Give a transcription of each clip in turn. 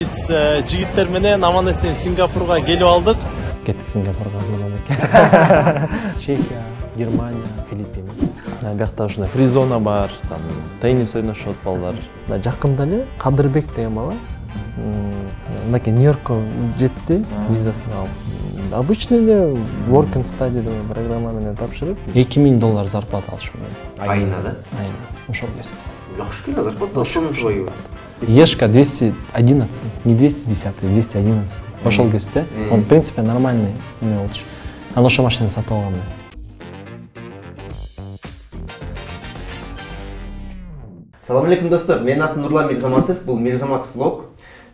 Biz жигиттер менен аман эсен Сингапурга келип алдык. Кеттик Сингапурга Чехия, Германия, Филиппин. Биякта ушундай фризона бар, там теннис ойношот балдар. Жакында эле Кадырбек деген бала мынакей Нью-Йоркко жетти, визасын алып. Обычный эле work and study деген программа менен тапшырып, $2000 зарплата алыш менен. Айына да? Айына. Ошол кезде. Жакшы эле зарплата, ошонун жою. Ешка 211, не 210, 211. Ошол кезде. Он, в принципе, нормальный эме болчу. Анан ошо машинаны сатып алгам. Салам алейкум достор, менин атым Нурлан Мирзаматов, бул Мирзаматов влог.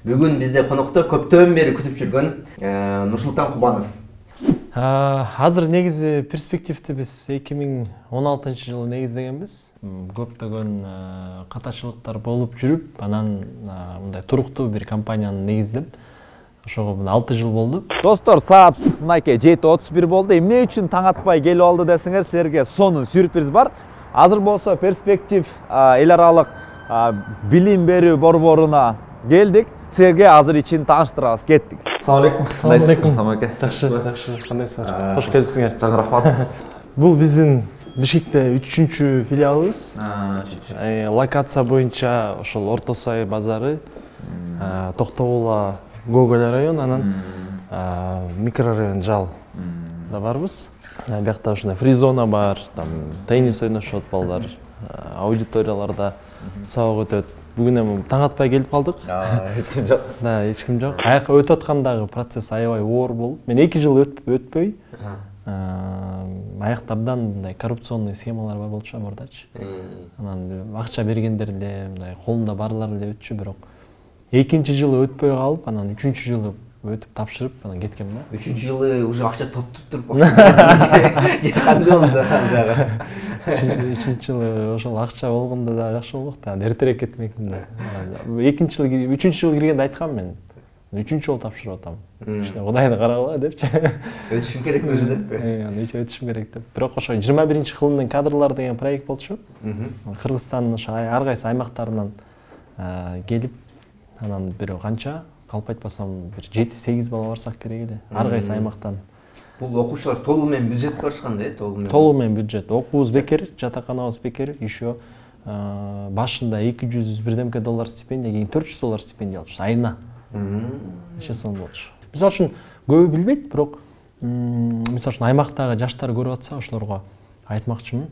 Бүгүн бизде конокто көптөн бери күтүп жүргөн Нурсултан Кубанов. Азыр негизи перспективти биз 2016-жылы негиздегенбиз. Көптөгөн катачылыктар болуп жүрүп, анан мындай туруктуу бир компанияны негиздеп, ошого 6 жыл болду. Достор, саат мынакей 7:31 болду. Эмне үчүн таң атпай келип алды десеңер, силерге сонун сюрприз бар. Азыр болсо перспектив эл аралык билим берүү борборуна келдик. Силерге азыр ичин тааныштырабыз, кеттик. Салам алейкум. Салам аке. Жакшы, кандайсыздар? Кош келипсиңер. Жаңы рахмат. Бул биздин Бишкекте 3-чү филиалыбыз. Локация боюнча ошол Орто Сай базары, Токтобула Гоголь район, анан микрорайон Жал да барбыз. Биякта ушундай фризона бар, там теннис ойношот балдар, аудиторияларда сабак өтөт. Бүгүн эми таң атпай келип калдык. Эч ким жок. Да, эч ким жок. Аякка өтүп аткандагы процесс аябай оор болуп, мен 2 жыл өтпөй, аякта абдан мындай коррупционный схемалар бар болчу мурдачы. Анан акча бергендерде, мындай колунда барлар эле өтчү, бирок 2-чи жылы өтпөй калып, анан 3-чү жылы өтүп тапшырып, анан кеткем да. 3-чү жылы уже акча топтоп туруп кандай болду жагы. 3-чү жылы ошол акча болгондо да жакшы болмок да, эртерээк кетмекмин да. 2-чү жылы, 3-чү жылы киргенде айткам мен. 3-чү жолу тапшырып атам. Кудайды карагыла депчи. Өтүшүм керекми уже деппи? Өтүшүм керек деп. Бирок ошо 21-кылымдын кадрлар деген проект болчу. Кыргызстандын ошо ар кайсы аймактарынан келип, анан бир канча калп айтпасам бир 7-8 бала барсак керек эле. Ар кайсы аймактан. Бул окуучулар толугу менен бюджетке барышкан да, толугу менен бюджет. Окуубуз бекер, жатаканабыз бекер, еще башында $200 стипендия, кийин $400 стипендия алчу айына. Эше сон болчу. Мисалы үчүн көбү билбейт, бирок мисалы үчүн аймактагы жаштар көрүп атса, ошолорго айтмакчымын.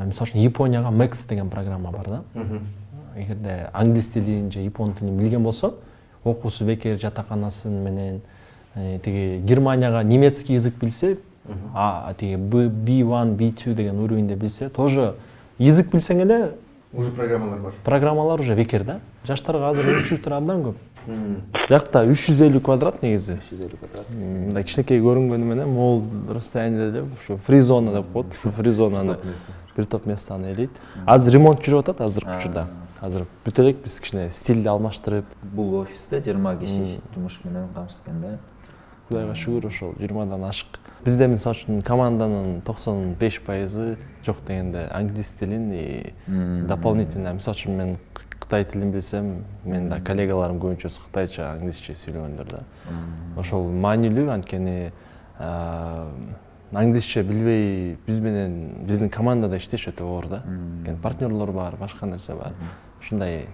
Мисалы үчүн Японияга Max деген программа бар да. Эгерде англис тилин же япон тилин билген болсо, окуусу бекер жатаканасын менен тиги Германияга немецкий язык билсе, тиги B1, B2 деген уровеньде билсе, тоже язык билсең эле уже программалар бар. Программалар уже бекер да. Жаштарга азыр мүмкүнчүлүктөр абдан көп. Биякта 350 квадрат негизи. 350 квадрат. Мындай кичинекей көрүнгөнү менен могул расстояние эле ушу фризона деп коет. Ушу фризонаны бир топ местаны ээлейт. Азыр ремонт жүрүп атат азыркы учурда. Азыр бүт элек биз кичине стилди алмаштырып, Бул офисте 20 киши жумуш менен камсызган да. Кудайга шүгүр ошол 20дан ашык. Бизде мисалы үчүн команданын 95% жок дегенде англис тилин и дополнительно, мисалы үчүн мен Кытай тилин билсем, мен да коллегаларым көбүнчөсү кытайча, англисче сүйлөгөндөр да. Ошол маанилүү, анткени англисче билбей биз менен биздин командада иштеш өтө оор да. Партнерлор бар, башка нерсе бар. Ушундай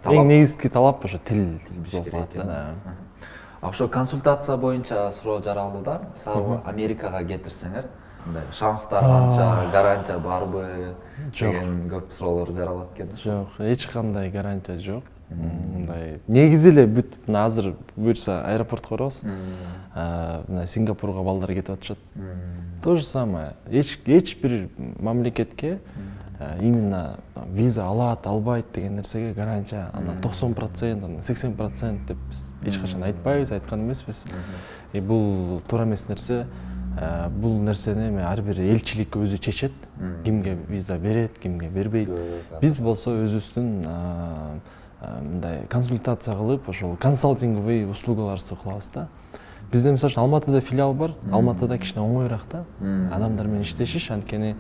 эң негизги талап ошо тил болуп калат да. Ошо консультация боюнча суроо жаралды. Мисалы Америкага кетирсеңер, мындай шанстар канча, гарантия барбы деген көп суроолор жаралат экен. Жок, эч кандай гарантия жок. Мындай негизи эле бүт азыр буюрса аэропортко барабыз. Мына Сингапурга балдар кетип атышат. То же самое. Эч бир мамлекетке именно виза алат, албайт деген нерсеге гарантия, анан 90%, анан 80% деп биз эч качан айтпайбыз, айткан эмеспиз. Бул туура эмес нерсе. Бул нерсени ар бир элчилик өзү чечет. Кимге виза берет, кимге бербейт. Биз болсо өзүбүздүн мындай консультация кылып, ошол консалтинговый услугаларды кылабыз да. Бизде мисалы үчүн Алматыда филиал бар. Алматыда кичине оңоюраак да. Адамдар менен иштешиш, анткени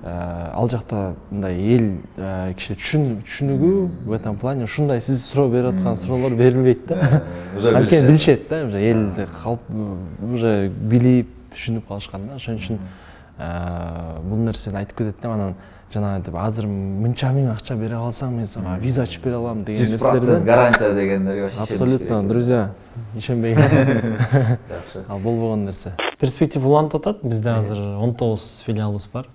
ал жакта мындай эл кичине түшүнүгү в этом плане ушундай сиз суроо берип аткан суроолор берилбейт да. Анткени билишет да, уже элди уже билип, түшүнүп калышкан да. Ошон үчүн бул нерсени айтып кетет да. Анан жанагынтип азыр мынча миң акча бере калсаң мен сага виза ачып бере алам деген нерселерден 100% гарантия дегендерге абсолютно, друзья, ишенбейин. Ал болбогон нерсе. Перспектив уланып атат. Бизде азыр 19 филиалыбыз бар.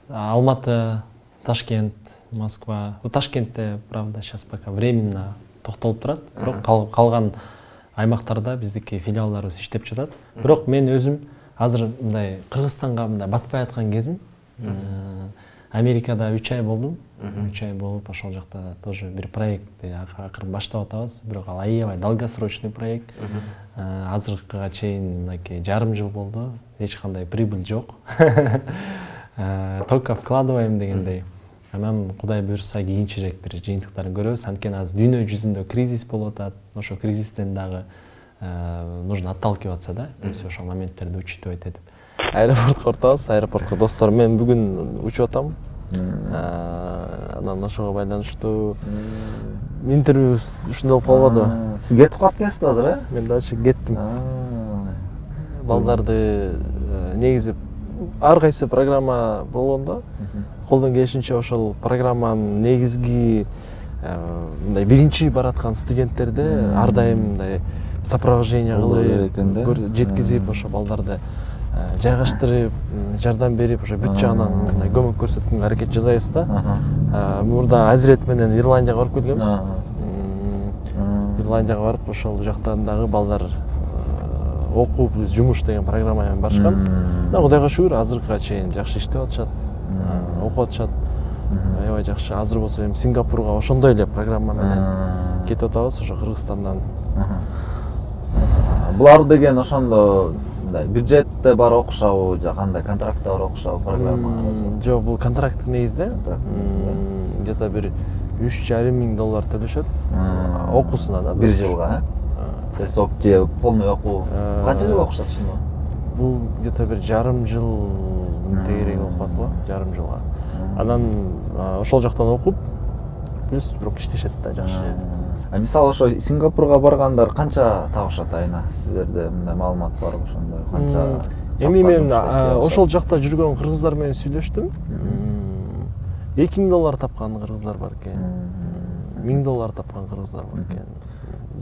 Алматы, Ташкент, Москва. Ташкентте, правда, сейчас пока временно токтолуп турат. Бирок калган аймактарда биздики филиалдарыбыз иштеп жатат. Бирок мен өзүм азыр мындай Кыргызстанга мындай батпай аткан кезим. Америкада 3 ай болдум. 3 ай болуп, ошол жакта тоже бир проектти акырын баштап атабыз. Бирок ал аябай долгосрочный проект. Азыркыга чейин мынакей жарым жыл болду. Эч кандай прибыль жок. Только вкладываем дегендей. Анан Кудай буйрса кийинчерээк бир жыйынтыктарын көрөбүз. Анткени азыр дүйнө жүзүндө кризис болуп атат. Ошо кризистен дагы нужно отталкиваться, да? То есть ошол моменттерди учитывать этип. Аэропортко ортабыз. Аэропортко достор, мен бүгүн учуп атам. Анан ошого байланыштуу интервью ушундай болуп калбадыбы? Сиз кетип калып келесиз азыр, э? Мен дальше кеттим. Балдарды негизи ар кайсы программа болгондо колдон келишинче ошол программанын негизги мындай биринчи бараткан студенттерди ар дайым мындай сопровождение кылып жеткизип ошо балдарды жайгаштырып, жардам берип, ошо бүт жагынан мындай көмөк көрсөткөнгө аракет жасайбыз да. Мурда Азирет менен Ирландияга барып келгенбиз. Ирландияга барып, ошол жактан дагы балдар окуп, жумуш деген программа менен барышкан. Да, Кудайга шүгүр, азыркыга чейин жакшы иштеп атышат, окуп атышат. Аябай жакшы. Азыр болсо эми Сингапурга ошондой эле программа менен кетип атабыз, ошо Кыргызстандан. Булар деген ошондо бюджетте бар окушабы, же кандай контрактта бар окушабы программа? Жок, бул контракттык негизде. Где-то бир $3,500 төлөшөт. Окуусуна да. Бир жылга, То есть полный окуу. Канча жыл окушат ушунда? Бул где-то бир жарым жыл тегерек окуп го, жарым жылга. Анан ошол жактан окуп, плюс бирок иштешет да, жакшы жер. Мисалы ошо Сингапурга баргандар канча табышат айына? Сиздерде мындай маалымат барбы ошондой? Канча? Эми мен ошол жакта жүргөн кыргыздар менен сүйлөштүм. $2,000 тапкан кыргыздар бар экен. $1,000 тапкан кыргыздар бар экен.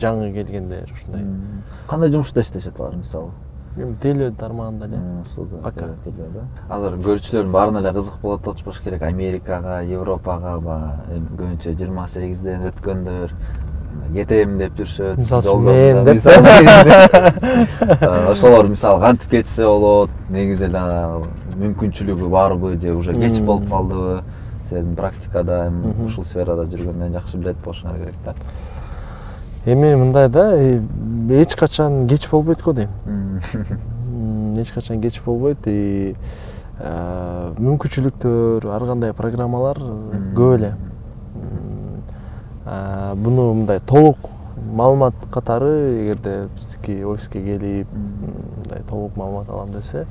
Жаңы келгендер ушундай. Кандай жумушта иштешет алар мисалы? Теле тармагында эле. Пока теледа. Азыр көрүүчүлөрдүн баарына эле кызык болот болчу керек. Америкага, Европага, көбүнчө 28ден өткөндөр кетем деп жүрүшөт. Ошолор мисалы кантип кетсе болот, негизи эле мүмкүнчүлүгү барбы же уже кеч болуп калдыбы? Сен практикада ушул сферада жүргөндөн жакшы билет болушуңар керек да. Эми мындай да, эч качан кеч болбойт го дейм. Эч качан кеч болбойт. Мүмкүнчүлүктөр, ар кандай программалар көп эле. Буну мындай толук маалымат катары эгерде биздики офиске келип, мындай толук маалымат алам десе,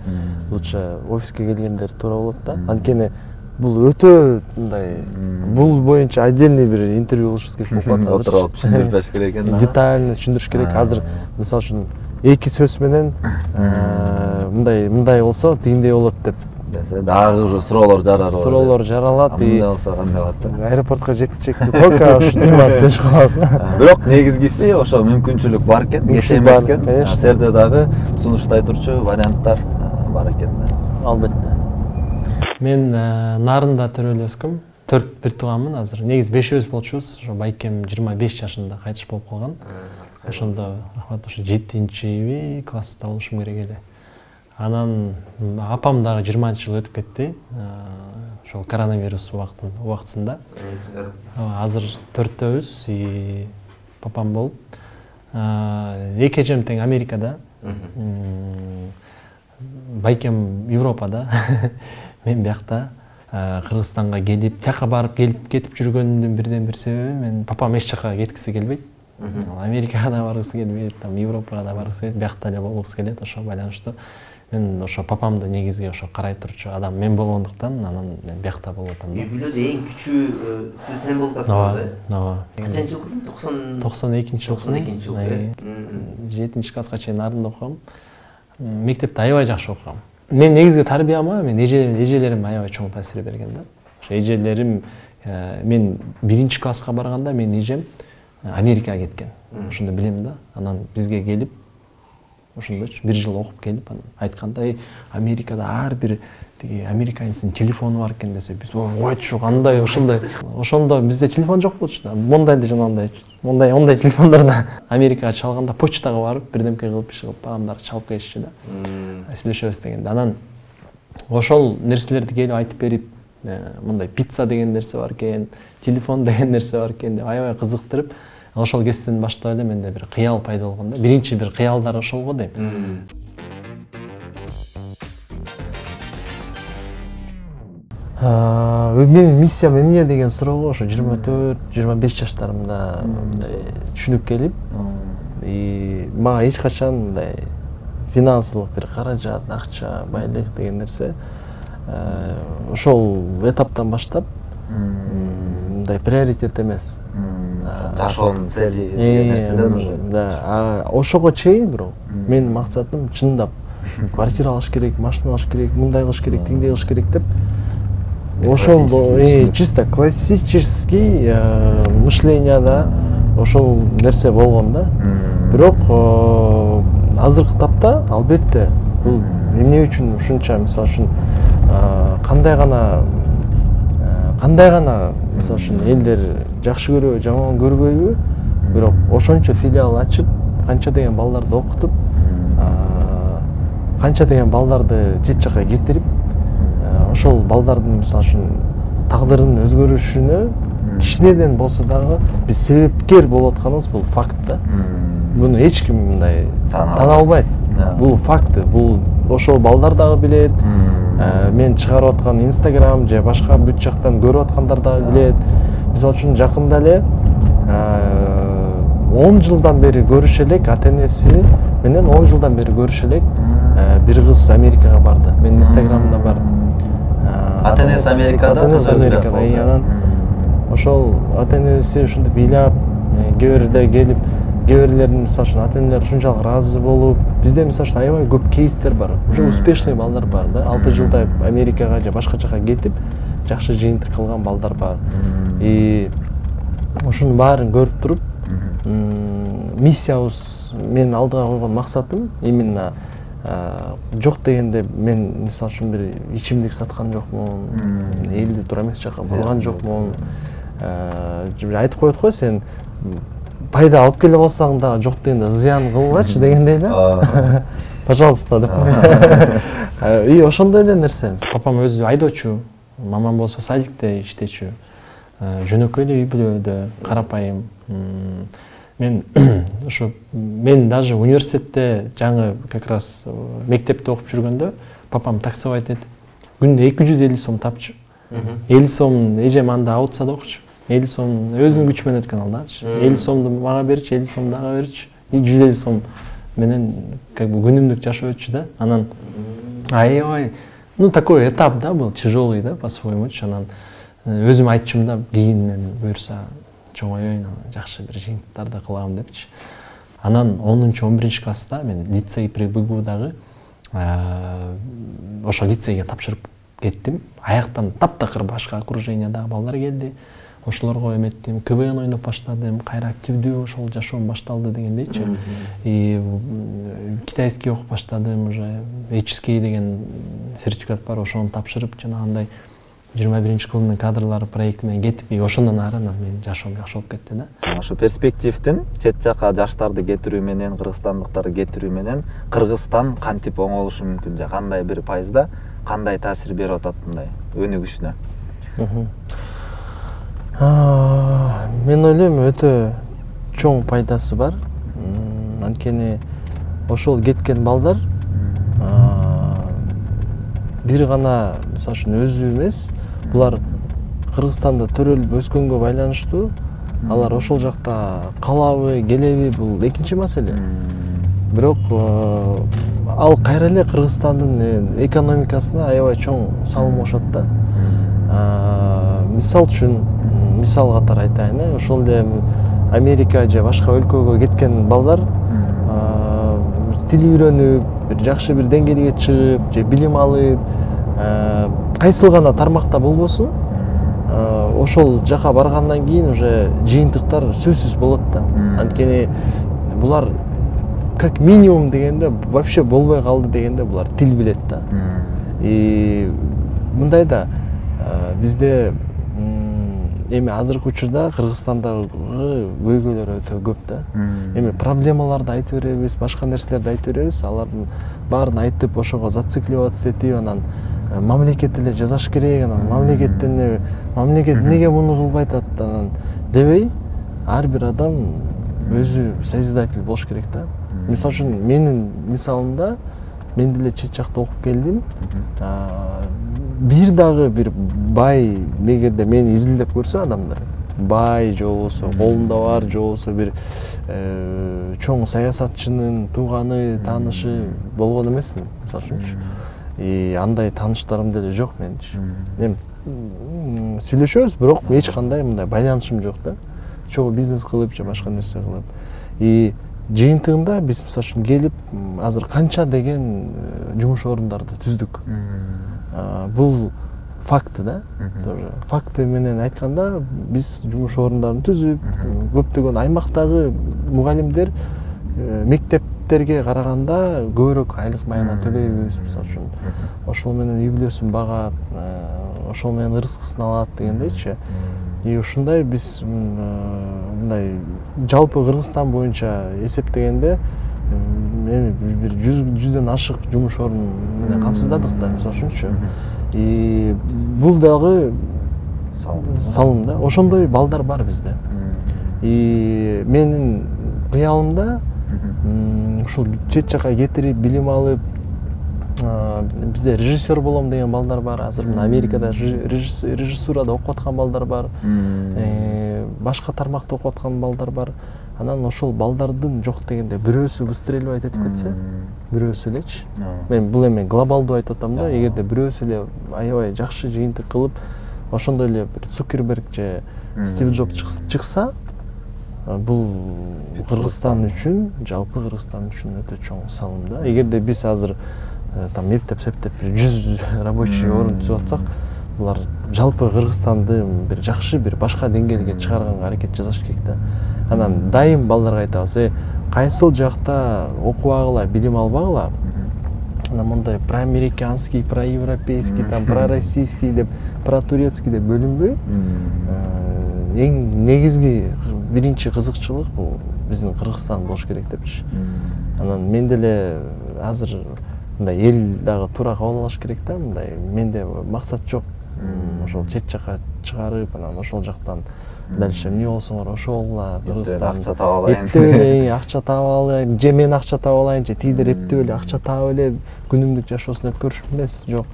лучше офиске келгендер туура болот да. Анткени бул өтө мындай бул боюнча отдельный бир интервью кылышыбыз керек болуп атат. Отуруп түшүндүрүш керек экен. Детально түшүндүрүш керек. Азыр мисалы үчүн эки сөз менен мындай болсо тигиндей болот деп дагы уже суроолор жаралат. Суроолор жаралат. Мындай болсо кандай болот да? Аэропортко жеткичекти только ушу темасы дешип калабыз. Бирок негизгиси ошо мүмкүнчүлүк бар экен, кете эмес экен. Серде дагы сунуштай турчу варианттар бар экен да. Албетте. Мен Нарында төрөлүп өскөм. 4 бир тууганмын азыр. Негизи 5 болчубуз. Ошо байкем 25 жашында кайтыш болуп калган. Ошондо ошо 7-чи класста болушум керек эле. Анан апам дагы 20-жыл өтүп кетти. Ошол коронавирус убактысында. Азыр 4-төбүз, папам болуп. Эки эжем тең Америкада. Байкем Европада. Мен биякта Кыргызстанга келип, тияка барып келип кетип жүргөнүмдүн бирден бир себеби мен папам эч жака кеткиси келбейт. Америкага да баргысы келбейт, там Европага да баргысы келет, биякта эле болгусу келет. Ошо байланыштуу мен ошо папамды негизги ошо карай турчу адам мен болгондуктан анан мен биякта болуп атам да. Үй бүлөдө эң кичүү сен болуп атасың да? Ооба. Качанчы жылкысың? 92 жылкы. 92 жылкы. 7-чи класска чейин Нарында окугам. Мектепте аябай жакшы окугам. Мен негизги тарбияма мен эжелерим аябай чоң таасир берген да. Ошо эжелерим мен 1-чи класска барганда мен эжем Америкага кеткен. Ошондо билем да. Анан бизге келип ошондойчу 1 жыл окуп келип анан айтканда Америкада ар бир тиги американецтин телефону бар экен десе биз ойчу кандай ошондой. Ошондо бизде телефон жок болчу да. Мондай жанагындай ондай телефондордо Америкага чалганда почтага барып бирдемке кылып иш кылып адамдар чалып келишчү да. Сүйлөшөбүз дегенде анан ошол нерселерди келип айтып берип мындай пицца деген нерсе бар экен, телефон деген нерсе бар экен деп аябай кызыктырып ошол кезден баштап эле менде бир кыял пайда болгон да. Биринчи бир кыялдар ошол го дейм. Менин миссиям эмне деген суроого ошо 24-25 жаштарымда түшүнүп келип, мага эч качан мындай финансылык бир каражат, акча, байлык деген нерсе ошол этаптан баштап мындай приоритет эмес. Жашоонун цели деген нерседен уже. Да, ошого чейин бирок менин максатым чындап квартира алыш керек, машина алыш керек, мындай кылыш керек, тиңдей кылыш керек деп ошол чисто классический мышленияда ошол нерсе болгон да. Бирок азыркы тапта албетте бул эмне үчүн ушунча мисалы үчүн кандай гана мисалы үчүн элдер жакшы көрөбү, жаман көрбөйбү, бирок ошончо филиал ачып, канча деген балдарды окутуп, канча деген балдарды чет жакка кетирип, ошол балдардын мисалы үчүн тагдырынын өзгөрүшүнө кичинеден болсо дагы биз себепкер болуп атканыбыз бул факт да. Муну эч ким мындай тана албайт. Бул факт. Бул ошол балдар дагы билет. Мен чыгарып аткан Instagram же башка бүт жактан көрүп аткандар дагы билет. Мисалы үчүн жакында эле 10 жылдан бери көрүшө элек ата-энеси менен 10 жылдан бери көрүшө элек бир кыз Америкага барды. Менин Instagram'da бар. Ата-энеси Америкада, кызы Америкада. Анан ошол ата-энеси ушинтип ыйлап, кээ бирде келип, кээ бирлердин мисалы үчүн ата-энелер ушунчалык ыраазы болуп, бизде мисалы үчүн аябай көп кейстер бар. Уже успешный балдар бар да. 6 жылда Америкага же башка жака кетип, жакшы жыйынтык кылган балдар бар. Ушунун баарын көрүп туруп, миссиябыз менин алдыга койгон максатым именно жок дегенде мен мисалы үчүн бир ичимдик саткан жокмун, элди туура эмес жака бурган жокмун. Айтып коет го сен пайда алып келе алсаң дагы жок дегенде зыян кылбачы дегендей да. Пожалуйста деп. Ошондой эле нерсе. Папам өзү айдоочу, мамам болсо садикте иштечү. Жөнөкөй эле үй бүлөдө, карапайым. Мен даже университетте жаңы как раз мектепте окуп жүргөндө папам таксовать этип күнүнө 250 сом тапчу. 50 сом эжем анда аутсада окучу. 50 сом өзүнүн күчү менен өткөн алдачы. 50 сомду мага берчи, 50 сом дагы берчи. 150 сом менен как бы күнүмдүк жашап өтчү да. Анан аябай, такой этап да был, тяжелый да по-своему. Анан өзүм айтчумун да, кийин мен буюрса чоңоюйн, жакшы бир жыйынтыктарды кылам депчи. Анан 10-11 класста мен лицей при БГУ-дагы ошо лицейге тапшырып кеттим. Аяктан таптакыр башка окружениядагы балдар келди. Ошолорго эметтим, КВН ойноп баштадым, кайра активдүү ошол жашоом башталды дегендейчи. Китайский окуп баштадым, уже HSK деген сертификат бар, ошону тапшырып жанагындай 21-кылымдын кадрлары проекти менен кетип, ошондон ары менин жашоом жакшы болуп кетти да. Ошо перспективден чет жака жаштарды кетирүү менен, кыргызстандыктарды кетирүү менен Кыргызстан кантип оңолушу мүмкүн же кандай бир пайызда кандай таасир берип атат мындай өнүгүшүнө? Мен ойлойм өтө чоң пайдасы бар. Анткени ошол кеткен балдар бир гана мисалы үчүн өзү эмес, булар Кыргызстанда төрөлүп өскөнгө байланыштуу алар ошол жакта калабы келеби бул экинчи маселе. Бирок ал кайра эле Кыргызстандын экономикасына аябай чоң салым кошот да. Мисал үчүн мисал катары айтайын, ошол эле Америка же башка өлкөгө кеткен балдар тил үйрөнүп, бир жакшы бир деңгээлге чыгып, же билим алып, кайсыл гана тармакта болбосун, ошол жака баргандан кийин уже жыйынтыктар сөзсүз болот да. Анткени булар как минимум дегенде вообще болбой калды дегенде булар тил билет да. Мындай да бизде эми азыркы учурда Кыргызстандагы көйгөйлөр өтө көп да. Эми проблемаларды айтып беребиз, башка нерселерди айтып беребиз, алардын баарын айтып ошого зацикливаться этип, анан мамлекет эле жазаш керек, анан мамлекет неге муну кылбайт анан дебей, ар бир адам өзү созидатель болуш керек да. Мисалы үчүн менин мисалымда мен деле чет жакта окуп келдим. Бир дагы бир бай эгерде мени изилдеп көрсө адамдар, бай же болбосо колунда бар, же болбосо бир чоң саясатчынын тууганы, таанышы болгон эмесмин, мисалы үчүнчү. Андай тааныштарым деле жок менчи. Эми сүйлөшөбүз, бирок эч кандай мындай байланышым жок да. Чогуу бизнес кылып же башка нерсе кылып. Жыйынтыгында биз мисалы үчүн келип азыр канча деген жумуш орундарды түздүк. Бул факты да. Факты менен айтканда биз жумуш орундарын түзүп, көптөгөн аймактагы мугалимдер мектептерге караганда көбүрөөк айлык майына төлөйбүз, мисалы үчүн. Ошол менен үй бүлөсүн багат, ошол менен ырыскысын алат дегендейчи. Ушундай биз мындай жалпы Кыргызстан боюнча эсептегенде эми бир 100дөн ашык жумуш орун менен камсыздадык да, мисалы үчүнчү. Бул дагы салым да. Ошондой балдар бар бизде. Менин кыялымда ушул чет жака кетирип билим алып, бизде режиссер болом деген балдар бар. Азыр мына Америкада режиссурада окуп аткан балдар бар. Башка тармакта окуп аткан балдар бар. Анан ошол балдардын жок дегенде бирөөсү выстреливать этип кетсе, бирөөсү элечи. Мен бул эми глобалдуу айтып атам да, эгерде бирөөсү эле аябай жакшы жыйынтык кылып, ошондой эле бир Цукерберг же Стив Джобс чыкса, бул Кыргызстан үчүн, жалпы Кыргызстан үчүн өтө чоң салым да. Эгерде биз азыр там мектеп-септеп бир 100 рабочий орун түзүп атсак, булар жалпы Кыргызстанды бир жакшы бир башка деңгээлге чыгарганга аракет жасаш керек да. Анан дайым балдарга айтабыз, кайсыл жакта окубагыла, билим албагыла, анан мындай проамериканский, проевропейский, там пророссийский деп, протурецкий деп бөлүнбөй, эң негизги биринчи кызыкчылык бул биздин Кыргызстан болуш керек депчи. Анан мен деле азыр мындай эл дагы туура кабыл алыш керек да, мындай менде максат жок. Ошол чет жака чыгарып, анан ошол жактан дальше эмне болсоңор ошолла Кыргызстан акча таап алайын. Эптеп акча таап алайын, же мен акча таап алайын, же тигидер эптеп эле акча таап эле күнүмдүк жашоосун өткөрүшүп эмес, жок.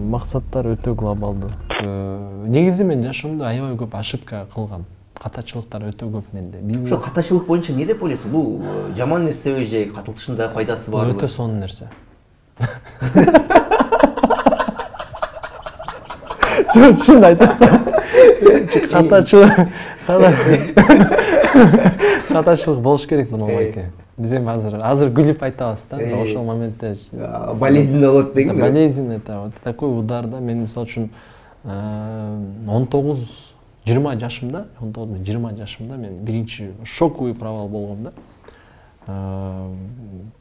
Максаттар өтө глобалдуу. Негизи мен жашоомдо аябай көп ошибка кылгам. Катачылыктар өтө көп менде. Ошол катачылык боюнча эмне деп ойлойсуң? Бул жаман нерсеби же катылышында пайдасы барбы? Өтө сонун нерсе. Чын айтам. Катачылык болуш керек мына байке. Биз эми азыр күлүп айтабыз да, ошол моментте болезненно болот деген. Болезненно это вот такой удар да. Мен мисалы үчүн 19-20 жашымда, 19-20 жашымда мен биринчи шоковый провал болгом да.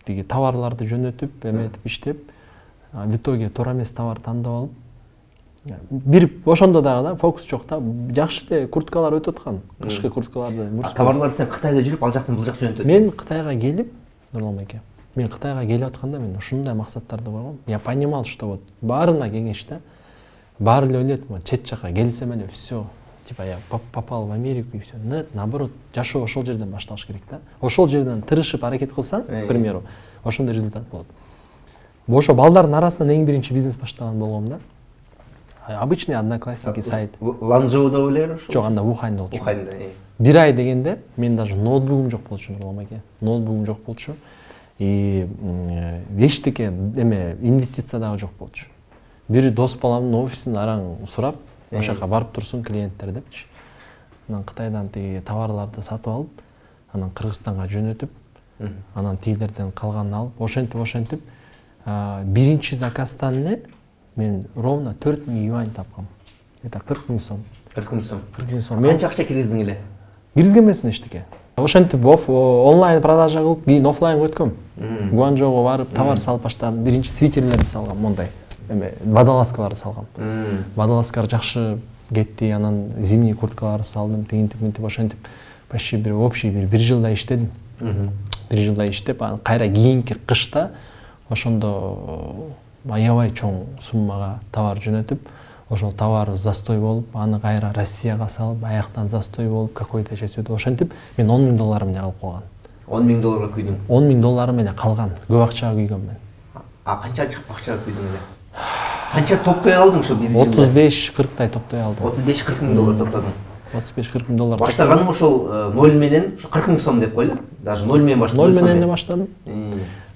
Тиги товарларды жөнөтүп, эметип иштеп, в итоге туура эмес товар тандап алып, бир ошондо дагы да фокус жок да. Жакшы эле курткалар өтүп аткан. Кышкы курткаларды, товарларды сен Кытайда жүрүп, ал жактан бул жакка жөнөтөт. Мен Кытайга келип, Нурлан байке, мен Кытайга келип атканда мен ушундай максаттарды койгом. Я понимал, что вот баарына кеңеш да. Баары эле ойлойт, чет жака келсем эле всё, типа я попал в Америку и всё. Нет, наоборот, жашоо ошол жерден башталыш керек да. Ошол жерден тырышып аракет кылсаң, к примеру, ошондой результат болот. Ошо балдардын арасынан эң биринчи бизнес баштаган болгом да. обычный одноклассники сайт. Ланчжоуда ойлар ошо? Жок, анда Уханьда болчу. Уханьда. Бир ай дегенде мен даже ноутбугум жок болчу, Нурлан аке. Ноутбугум жок болчу. И эчтеке эме инвестиция дагы жок болчу. Бир дос баламдын офисин араң сурап, ошол жака барып турсун клиенттер депчи. Анан Кытайдан тиги товарларды сатып алып, анан Кыргызстанга жөнөтүп, анан тигилерден калганын алып, ошентип биринчи заказдан эле мен ровно 4000 юань тапкам. Это 40 000 сом. 40 000 сом. 40 000 сом. Канча акча киргиздиң эле? Киргизген эмесмин эчтеке. Ошентип онлайн продажа кылып, кийин офлайнга өткөм. Гуанчжоуга барып, товар салып баштадым. Биринчи свитерлерди салгам, мондай. Эме водолазкаларды салгам. Водолазкалар жакшы кетти, анан зимний курткаларды салдым, тигинтип ошентип почти бир общий бир жылда иштедим. Бир жылда иштеп, анан кайра кийинки кышта ошондо аябай чоң суммага товар жөнөтүп, ошол товар застой болуп, аны кайра Россияга салып, аяктан застой болуп, какой-то чесүүд ошентип, мен 10 000 доллар менен калып калган. 10 000 долларга күйдүң. 10 000 доллар менен калган. Көп акчага күйгөм мен. Канча акчага күйдүң эле? Канча топтой алдың ошо бир жылда? 35-40 тай топтой алдым. 35-40 000 доллар топтодуң. 35-40 000 доллар. Баштаганым ошол 0 менен 40 000 сом деп койлу. Даже 0 менен баштадым. 0 менен эле баштадым.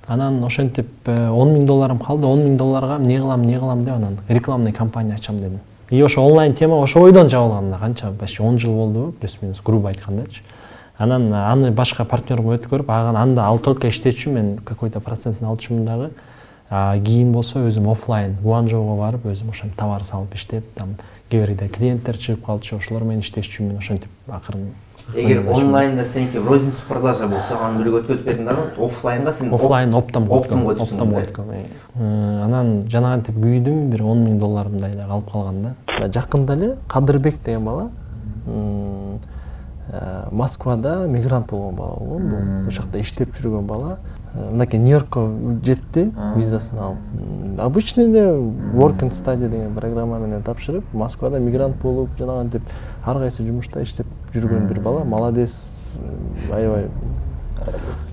Анан ошентип 10 000 долларым калды. 10 000 долларга эмне кылам деп анан рекламный кампания ачам дедим. И ошо онлайн тема ошо ойдон жабылган. Канча почти 10 жыл болду, плюс-минус грубо айткандачы. Анан аны башка партнерге өткөрүп, анда ал только иштечү, мен какой-то процентин алчумун дагы. Кийин болсо өзүм офлайн Гуанчжоуга барып, өзүм ошентип товар салып иштеп, там кээ бирде клиенттер чыгып калчу, ошолор менен иштешчүмүн, ошентип акырын. Эгер онлайнда сеники розница продажа болсо, аны бирге өткөзүп бердиң дагы, офлайнга сен офлайн оптом өткөм. Анан жанагантип күйдүм, бир 10 000 долларымдай эле калып калган да. Жакында эле Кадырбек деген бала Москвада мигрант болгон бала болгон, бул ошол жакта иштеп жүргөн бала. Мынакей Нью-Йоркко жетти, визасын алып. Обычный эле work and study деген программа менен тапшырып, Москвада мигрант болуп, жанагантип ар кайсы жумушта иштеп жүргөн бир бала, молодец, аябай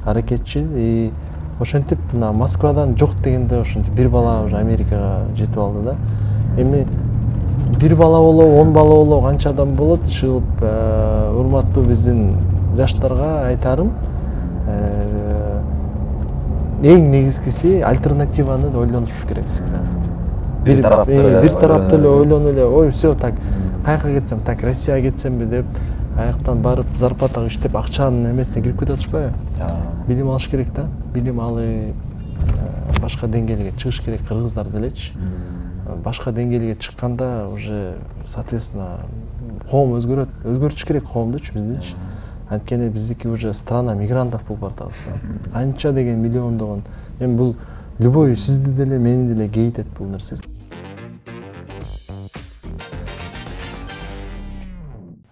аракетчил. И ошентип мына Москвадан жок дегенде ошентип бир бала уже Америкага жетип алды да. Эми бир бала болобу, 10 бала болобу, канча адам болот, чыгып урматтуу биздин жаштарга айтарым, эң негизгиси альтернативаны ойлонуш керек всегда. Бир тараптуу эле ойлонуп эле, ой, все так, каяка кетсем, так Россияга кетсемби деп, аяктан барып зарплатага иштеп акчанын эмесине кирип кетип атышпайбы? Билим алыш керек да. Билим алып башка деңгээлге чыгыш керек, кыргыздар делечи. Башка деңгээлге чыкканда уже соответственно коом өзгөртүш керек коомдучу, биздичи. Анткени биздики уже страна мигрантов болуп баратабыз да. Анча деген миллиондогон. Эми бул любой сизди деле, мени деле кейтет бул нерсе.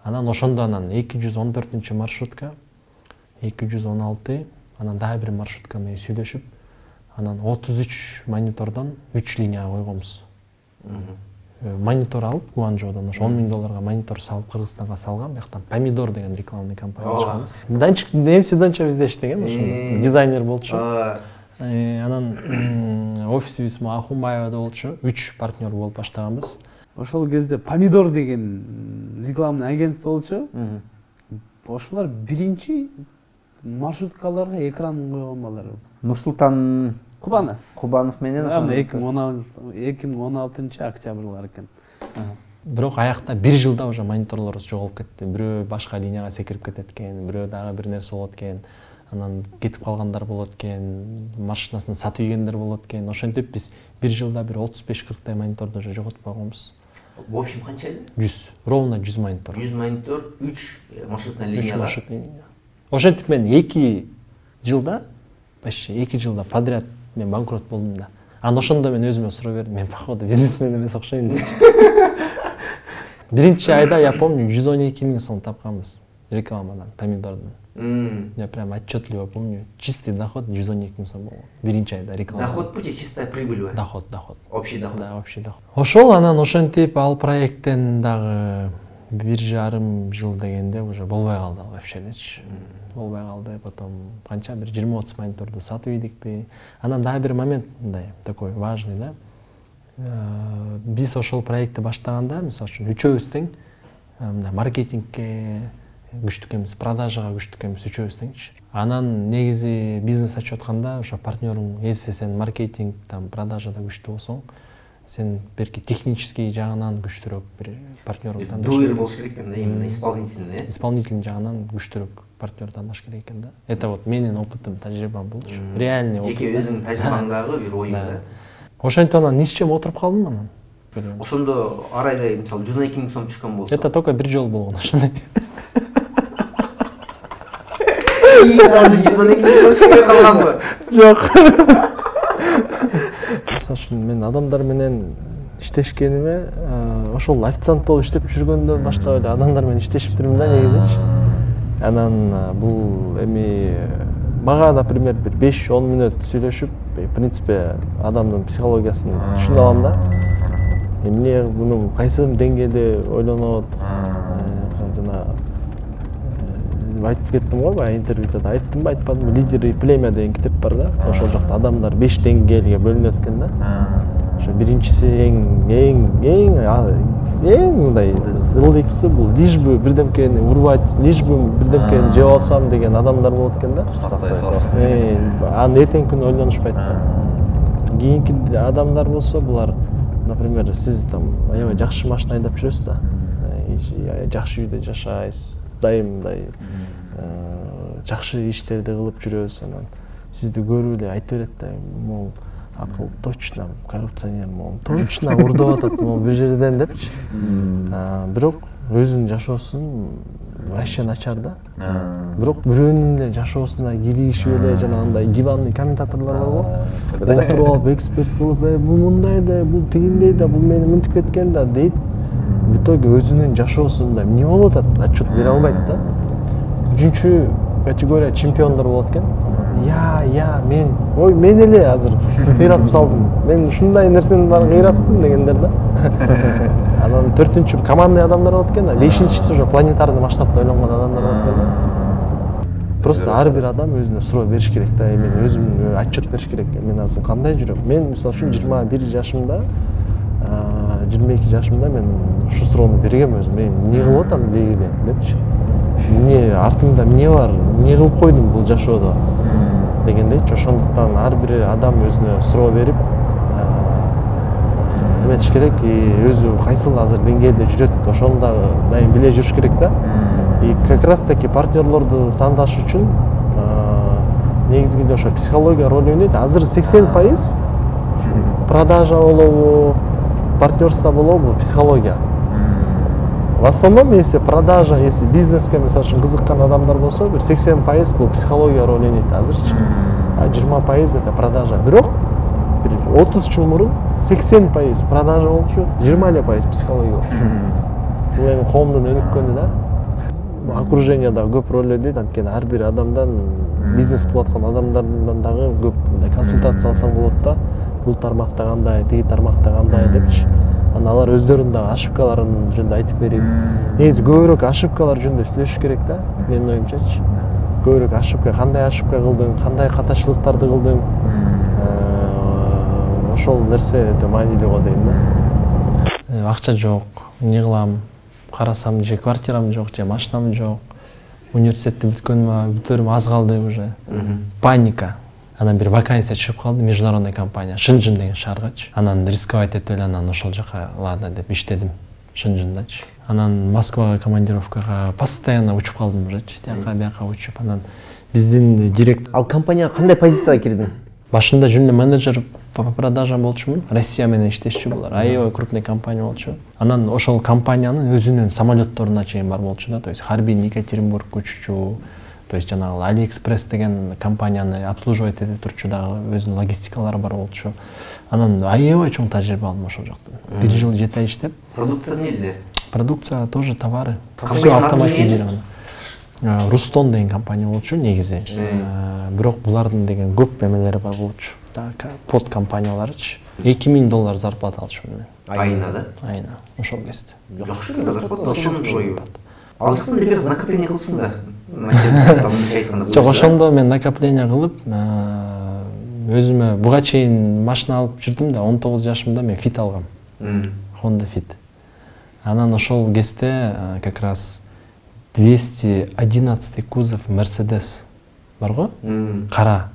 Анан ошондо 214 маршрутка, 216, анан дагы бир маршрутка менен сүйлөшүп, анан 33 монитордон 3 линияга койгонбуз. Монитор алып, Гуанчжоудан ошо 10 000 долларга монитор салып Кыргызстанга салгам, бияктан помидор деген рекламный кампания ачканбыз. Данчик Донча бизде иштеген, ошо дизайнер болчу. Анан офисибиз Ахунбаевада болчу, 3 партнер болуп баштаганбыз. Ошол кезде помидор деген рекламный агентство болчу. Ошолор биринчи маршруткаларга экран койгон балдар. Нурсултан Кубанов менен ошо 2016 октябрлар экен. Бирок аякта бир жылда уже мониторлорубуз жоголуп кетти. Бирөө башка линияга секирип кетет экен, бирөө дагы бир нерсе болот экен. Анан кетип калгандар болот экен, машинасын сатып ийгендер болот экен. Ошентип биз бир жылда бир 35-40 тай мониторду уже жоготуп койгонбуз. В общем канча эле? 100, ровно 100 монитор. 100 монитор, 3 маршрутный линия. 3 маршрутный линия. Ошентип мен 2 жылда, почти 2 жылда подряд мен банкрот болдум да. Анан ошондо мен өзүмө суроо бердим, мен походу бизнесмен эмес окшойм деп. Биринчи айда я помню 112 000 сом тапканбыз рекламадан, помидордон. Я прям отчетливо помню, чистый доход 112 000 сом болгон. Биринчи айда реклама. Доход бу же чистая прибыль бу? Доход. Общий доход. Да, общий доход. Ошол анан ошентип ал проекттен дагы 1,5 жыл дегенде уже болбой калды вообще элечи. Болбой калды, потом канча бир 20-30 мониторду сатып ийдикпи. Анан дагы бир момент мындай такой важный, да. Биз ошол проектти баштаганда, мисалы үчүн үчөөбүз тең мындай маркетингке күчтүү экенбиз, продажага күчтүү экенбиз үчөөбүз теңчи. Анан негизи бизнес ачып атканда ошо партнерың, если сен маркетинг, там продажада күчтүү болсоң, сен берки технический жагынан күчтүүрөөк бир партнерың тандаш. Дуэр болуш керек экен да, именно исполнительный. Исполнительный жагынан күчтүүрөөк партнер тандаш керек экен да. Это вот менин опытым, тажрыйбам болчу. Реальный опыт. Жеке өзүң тажрыйбаңдагы бир оюң да. Ошентип анан ничем отуруп калдым анан. Ошондо ар айда мисалы 112 000 сом түшкөн болсо. Это только бир жолу болгон ошондой. Даже 112 000 сом түшпөй калганбы? Жок. Мисалы үчүн мен адамдар менен иштешкениме ошол официант болуп иштеп жүргөндөн баштап эле адамдар менен иштешип турмун да негизичи. Анан бул эми мага, например, бир 5-10 мүнөт сүйлөшүп, в принципе, адамдын психологиясын түшүнө алам да. Эмне мунун кайсы деңгээлде ойлонот, жана айтып кеттим го баягы интервьюда, айттымбы, айтпадымбы, лидер и племя деген китеп бар да. Ошол жакта адамдар 5 деңгээлге бөлүнөт экен да. Ошо биринчиси эң мындай ылдыйкысы бул лишь бы бирдемкени урбать, лишь бы бирдемкени жеп алсам деген адамдар болот экен да. Анын эртеңки күнү ойлонушпайт да. Кийинки адамдар болсо булар, например, сиз там аябай жакшы машина айдап жүрөсүз да. Жакшы үйдө жашайсыз, дайым мындай жакшы иштерди кылып жүрөсүз, анан сизди көрүп эле айта берет да, могул акыл точно коррупционер, могул точно урдап атат, могул бир жерден депчи. Бирок өзүнүн жашоосун вообще начар да. Бирок бирөөнүн эле жашоосуна киришип эле жана андай диванный комментаторлор барго. Отуруп алып эксперт кылып, бул мындай да, бул тигиндей да, бул мени мынтип кеткен да дейт. В итоге өзүнүн жашоосунда эмне болуп атат отчет бере албайт да. Үчүнчү категория чемпиондор болот экен. Мен эле азыр кыйратып салдым. Мен ушундай нерсени бар кыйраттым дегендер да. Анан 4-чү командный адамдар болот экен да. 5-чиси уже планетарный масштабта ойлонгон адамдар болот экен да. Просто ар бир адам өзүнө суроо бериш керек да. Мен өзүм отчет бериш керек. Мен азыр кандай жүрөм? Мен мисалы үчүн 21 жашымда, 22 жашымда мен ушу суроону бергем өзүм. Мен эмне кылып атам дейли депчи. Эмне артымда эмне бар? Эмне кылып койдум бул жашоодо? Дегендейчи. Ошондуктан ар бир адам өзүнө суроо берип эметиш керек, өзү кайсыл азыр деңгээлде жүрөт, ошону да дайым биле жүрүш керек да. И как раз таки партнерлорду тандаш үчүн негизгиде ошо психология роль ойнойт. Азыр 80% продажа болобу, партнерство болобу, бул психология. В основном, если продажа, если бизнеске мисалы үчүн кызыккан адамдар болсо, бир 80% бул психология роль ойнойт азырчы. А 20% это продажа. Бирок 30 жыл мурун 80% продажа болчу, 20% психология болчу. Бул эми коомдон өнүккөнү да. Окруженияда көп роль ойнойт, анткени ар бир адамдан, бизнес кылып аткан адамдардан дагы көп консультация алсаң болот да. Бул тармакта кандай, тиги тармакта кандай депчи. Анан алар өздөрүнүн дагы ошибкаларын жөнүндө айтып берип, негизи көбүрөөк ошибкалар жөнүндө сүйлөшүш керек да, менин оюмчачы. Көбүрөөк ошибка, кандай ошибка кылдың, кандай катачылыктарды кылдың. Ошол нерсе өтө маанилүү го дейм да. Акча жок, эмне кылам? Карасам же квартирам жок, же машинам жок. Университетти бүтөрүм аз калды уже. Паника. Анан бир вакансия чыгып калды, международный компания, Шэньчжэн деген шааргачы. Анан рисковать этип эле анан ошол жака ладно деп иштедим Шэньчжэндачы. Анан Москвага командировкага постоянно учуп калдым ужечи, тияка бияка учуп. Анан биздин директор. Ал компанияга кандай позицияга кирдиң? Башында жүндө менеджер по продажам болчумун. Россия менен иштешчү булар. Аябай крупный компания болчу. Анан ошол компаниянын өзүнүн самолетторуна чейин бар болчу да. То есть Харбин, Екатеринбург уччу. То есть жанагы Алиэкспресс деген компанияны обслуживать этип турчу дагы өзүнүн логистикалары бар болчу. Анан аябай чоң тажрыйба алдым ошол жактан. 1 жыл жете иштеп. Продукция эмнелер? Продукция тоже товары. Все автоматизировано. Рустон деген компания болчу негизи. Бирок булардын деген көп эмелери бар болчу. Под компанияларычы. $2000 зарплата алчумун. Айына да? Айына. Ошол кезде. Жакшы да зарплата, ошону жойбу. Ал жактан бир накопление кылсың да. Жок, ошондо мен накопление кылып, өзүмө буга чейин машина алып жүрдүм да 19 жашымда мен Fit алгам. Honda Fit. Анан ошол кезде как раз 211 кузов Mercedes бар го? Кара.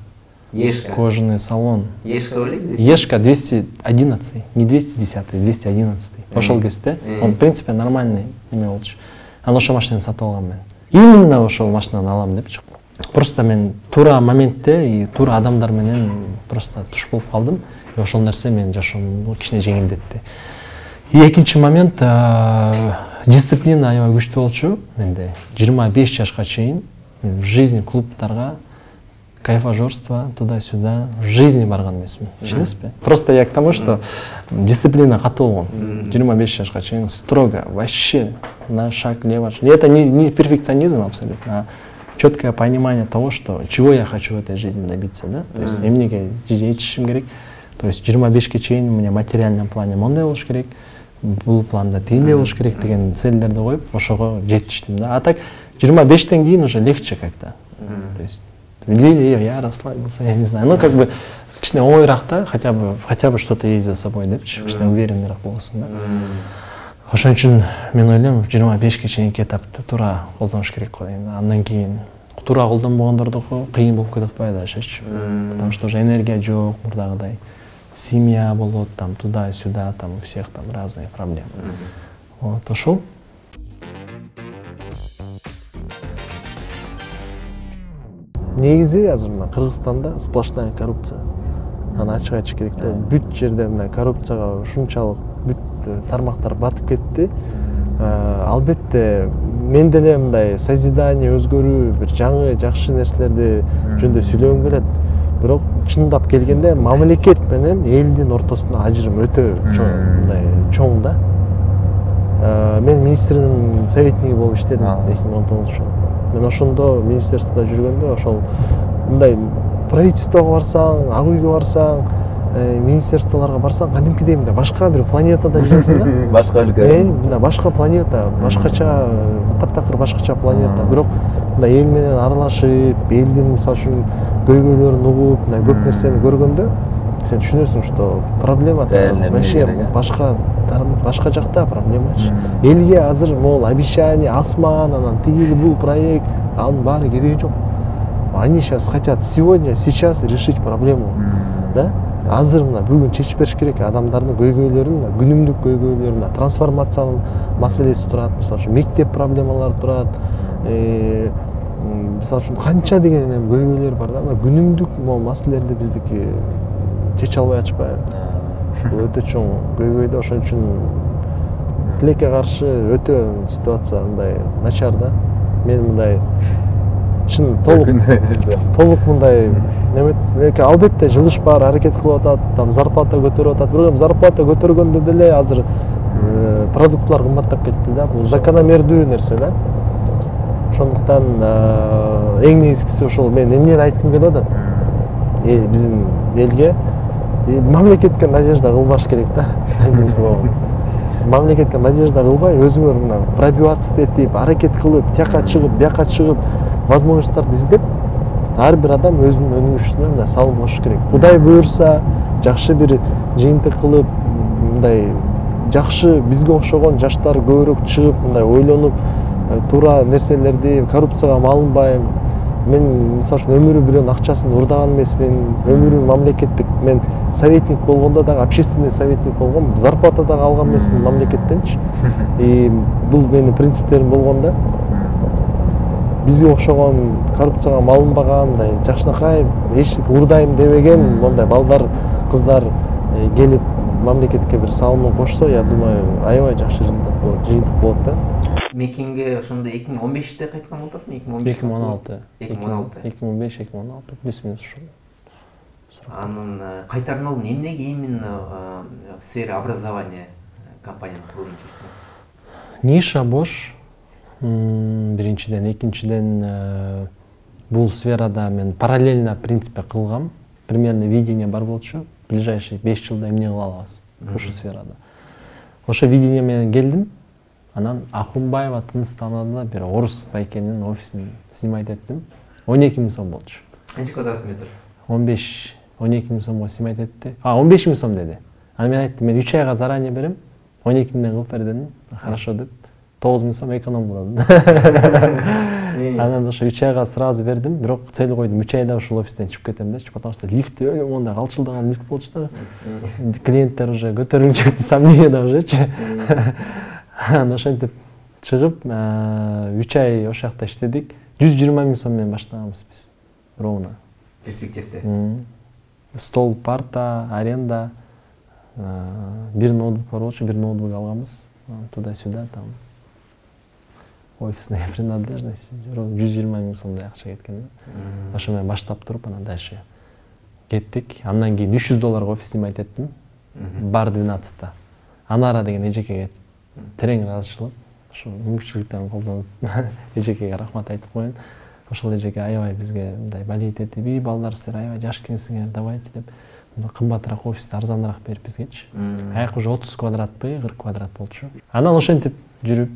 Ешка. Кожаный салон. Ешка белек? Ешка 211, не 210, 211. Ошол кезде он в принципе нормальный эме болчу. Анан ошол машинаны сатып алгам мен. Именно ошол машинаны алам депчи. Просто мен туура моментте и туура адамдар менен просто туш болуп калдым. Ошол нерсе менин жашоомду кичине жеңилдетти. И экинчи момент дисциплина аябай күчтүү болчу менде. 25 жашка чейин мен в жизни клубтарга кайфажорство туда-сюда в жизни барган эмесмин. Ишенесизби? Просто я к тому, что дисциплина катуу болгон. 25 жашка чейин строго, вообще на шаг лево. Это не перфекционизм абсолютно, а четкое понимание того, что чего я хочу в этой жизни добиться, да? То есть эмнеге жетишим керек. То есть 25-ке чейин у меня в материальном плане мондай болуш керек. Бул планда тигиндей болуш керек деген целдерди коюп, ошого жетиштим да. А так 25-тен кийин уже легче как-то. То есть или я расслабился, я не знаю. Ну как бы кичине оңойраак да, хотя бы что-то есть за собой депчи, кичине уверенныйраак болосуң да. Ошон үчүн мен ойлойм 25-ке чейинки этапты туура колдонуш керек го дейм да. Андан кийин туура колдонбогондордуку кыйын болуп кетип атпайбы дальше, потому что уже энергия жок, мурдагыдай. Семья болот, там туда-сюда, там у всех там разные проблемы. Вот, ошол. Негизи азыр мына Кыргызстанда сплошная коррупция. Аны ачык айтыш керек да. Бүт жерде мына коррупцияга ушунчалык бүт тармактар батып кетти. Албетте мен деле мындай созидание, өзгөрүү, бир жаңы жакшы нерселерди жөнүндө сүйлөгүм келет. Бирок чындап келгенде мамлекет менен элдин ортосунда ажырым өтө чоң да. Мен министрдин советниги болуп иштедим 2019 жылы. Мен ошондо министерствода жүргөндө ошол мындай правительствого барсаң, ак үйгө барсаң, министерстволорго барсаң, кадимкидей мындай башка бир планетада жүрөсүң да. Башка өлкө. Мындай башка планета, башкача, таптакыр башкача планета. Бирок мындай эл менен аралашып, элдин мисалы үчүн көйгөйлөрүн угуп, мындай көп нерсени көргөндө сен түшүнөсүң, что проблема вообще башка жакта проблемачы. Элге азыр могул обещание, асман, анан тиги бул проект, анын баары кереги жок. Они сейчас хотят сегодня, сейчас решить проблему, да? Азыр мына бүгүн чечип бериш керек адамдардын көйгөйлөрүн, күнүмдүк көйгөйлөрүн, трансформациянын маселеси турат, мисалы үчүн мектеп проблемалары турат, мисалы үчүн канча деген көйгөйлөр бар да, күнүмдүк маселелерди биздики чече албай атышпайбы. Бул өтө чоң көйгөй да, ошон үчүн тилекке каршы өтө ситуация мындай начар да. Мен мындай чын толук мындай албетте жылыш бар, аракет кылып атат, там зарплата көтөрүп атат. Бирок зарплата көтөргөндө деле азыр продуктлар кымбаттап кетти да. Бул закономердүү нерсе да. Ошондуктан эң негизгиси ошол мен эмнени айткым келип атат? Биздин элге мамлекетке надежда кылбаш керек да. Мамлекетке надежда кылбай, өзүңөр мына пробиваться этип, аракет кылып, тияка чыгып, бияка чыгып, возможностьтарды издеп, ар бир адам өзүнүн өнүгүшүнө мына салым кошуш керек. Кудай буйрса, жакшы бир жыйынтык кылып, мындай жакшы бизге окшогон жаштар көбүрөөк чыгып, мындай ойлонуп, туура нерселерди, коррупцияга малынбай, мен мисалы үчүн өмүрү бирөөнүн акчасын урдаган эмесмин, өмүрү мамлекеттик, мен советник болгондо дагы общественный советник болгом, зарплата дагы алган эмесмин мамлекеттенчи. Бул менин принциптерим болгондо бизге окшогон коррупцияга малынбаган, мындай жакшынакай эчтеке урдайм дебеген мондай балдар, кыздар келип мамлекетке бир салымын кошсо, я думаю, аябай жакшы результат болот, жыйынтык болот да. Мекенге ошондо 2015-те кайткан болтасың, 2016. 2016. 2015-2016 плюс-минус ушул. Анын кайтармалын эмнеге именно в сфере образования компанияны курууну чечтиң? Ниша бош. Биринчиден, экинчиден бул сферада мен параллельно принципе кылгам. Примерно видение бар болчу. Ближайший 5 жылда эмне кыла алабыз ушу сферада. Ошо видение менен келдим. Анан Ахунбаева Тыныстанада бир орус байкенин офисин снимать эттим. 12 000 сом болчу. Канча квадрат метр? 15 12 миң сомго сыймай кетти. 15 миң сом деди. Аны мен айттым, мен 3 айга заранее берем. 12 миңден кылып бер дедим. Хорошо деп 9 миң сом эконом кылдым. Анан ошо 3 айга сразу бердим, бирок цель койдум 3 айда ушул офистен чыгып кетем дечи, потому что лифт өйгө мондай калчылдаган лифт болчу да. Клиенттер уже көтөрүлчү сомнениеда ужечи. Анан ошентип чыгып 3 ай ошол жакта иштедик. 120 миң сом менен баштаганбыз биз. Ровно. Перспективде. Стол, парта, аренда, бир ноутбук бар болчу, бир ноутбук алганбыз. Туда-сюда там офисная принадлежность 120 миң сомдой акча кеткен. Ошо менен баштап туруп анан дальше кеттик. Андан кийин $300 офис снимать эттим. Бар 12-та. Анара деген эжекеге терең ыраазычылык. Ошо мүмкүнчүлүктөрүн колдонуп эжекеге рахмат айтып коеюн. Ошол эжеке аябай бизге мындай болейт этип, балдар силер аябай жаш экенсиңер, давайте деп кымбатыраак офисти арзаныраак берип бизгечи. Аяк уже 30 квадратпы, 40 квадрат болчу. Анан ошентип жүрүп,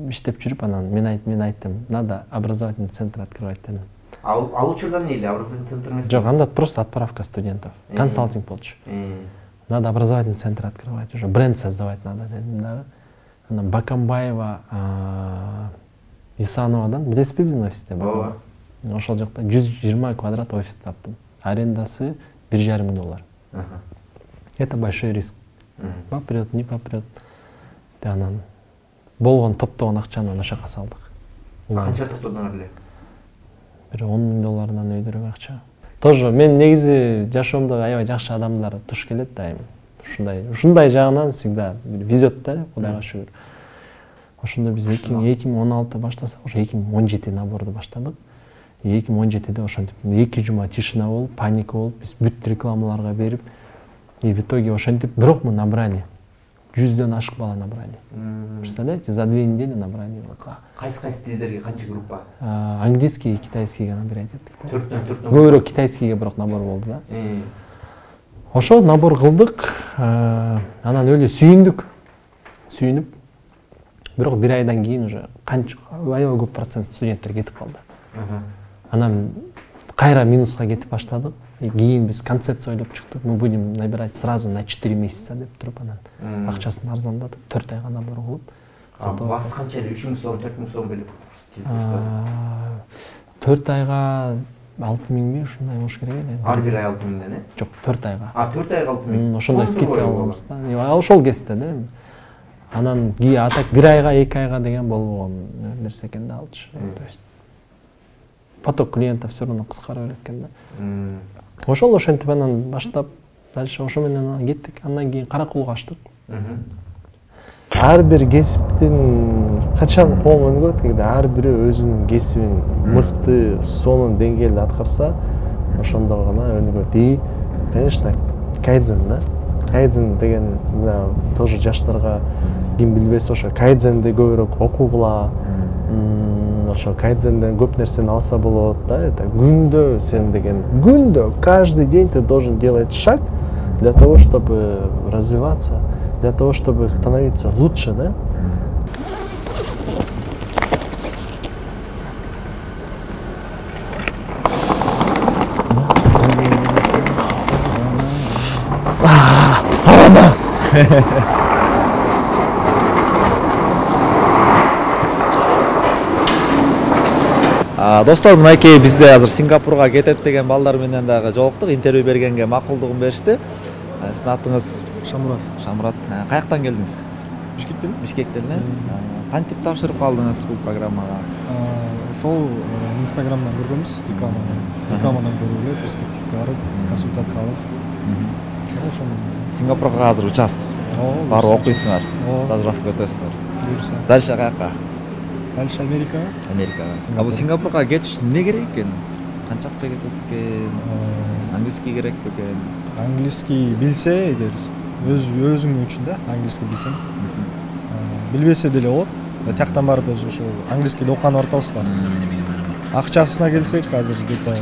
иштеп жүрүп, анан мен айттым, надо образовательный центр открывать дедим. Ал учурда эмне эле образовательный центр эмес? Жок, анда просто отправка студентов. Консалтинг болчу. Надо образовательный центр открывать, уже бренд создавать надо дедим дагы. Анан Бакамбаева, Исановадан, билесизби биздин офисте бар? Ошол жакта 120 квадрат офис таптым. Арендасы $1,5 миң. Это большой риск. Попрет, не попрет. Анан болгон топтогон акчаны ошо жака салдык. Канча топтодуңар эле? Бир $10 миңдан өйдөрөөк акча. Тоже мен негизи жашоомдо аябай жакшы адамдар туш келет дайым. Ушундай жагынан всегда везет да, Кудайга шүгүр. Ошондо биз 2016 баштасак, ошо 2017 наборду баштадык. 2017-де ошентип 2 жума тишина болуп, паника болуп, биз бүт рекламаларга берип, и в итоге ошентип бирок мы набрали. 100дөн ашык бала набрали. Представляете, за 2 недели набрали. Кайсы тилдерге канча группа? Английский и китайскийге набирать эттик. 4 Көбүрөөк китайскийге бирок набор болду да. Ошо набор кылдык, анан эле сүйүнүп, бирок 1 айдан кийин уже канча аябай көп процент студенттер кетип калды. Анан кайра минуска кетип баштадык. Кийин биз концепция ойлоп чыктык. Мы будем набирать сразу на 4 месяца деп туруп, анан акчасын арзандатып 4 айга набор кылып. Басы канча эле 3 миң сом, 4 миң сом белип. 4 айга 6 миңби ушундай болуш керек эле. Ар бир ай 6 миңден, Жок, 4 айга. 4 айга 6 миң. Ошондой скидка алганбыз да. Ошол кезде да. Анан атак 1 айга, 2 айга деген болбогон нерсе экен да алчу. То есть поток клиентов все равно кыскара берет экен да. Ошол ошентип анан баштап, дальше ошо менен кеттик. Андан кийин Каракулга ачтык. Ар бир кесиптин качан коом өнүгөт, кегде ар бири өзүнүн кесибин мыкты, сонун деңгээлде аткарса, ошондо гана өнүгөт. И, конечно, кайдзен да. Кайдзен деген тоже жаштарга ким билбесе ошо кайдзенди көбүрөөк окугула, ошо кайдзенден көп нерсени алса болот да. Это күндө сен деген, күндө каждый день ты должен делать шаг для того, чтобы развиваться, для того, чтобы становиться лучше, да? Достор, мынакей бизде азыр Сингапурга кетет деген балдар менен дагы жолуктук, интервью бергенге макулдугун беришти. Сиздин атыңыз? Шамурат. Шамурат. Каяктан келдиңиз? Бишкектен. Бишкектен эле. Кантип тапшырып калдыңыз бул программага? Ошол Инстаграмдан көргөнбүз, рекламадан көрүп эле перспективге барып, консультация алып. Ошону Сингапурга азыр учасыз. Барып окуйсуңар, стажировка өтөсүңөр. Буюрса. Дальше каяка? Дальше Америкага. Америкага. Бул Сингапурга кетиш эмне керек экен? Канча акча кетет экен? Английский керек экен? Английский билсе эгер өзүң үчүн да, английский билсең. Билбесе деле болот. Тияктан барып өзү ошо английскийди окуганы бар атабыз да. Акчасына келсек, азыр где-то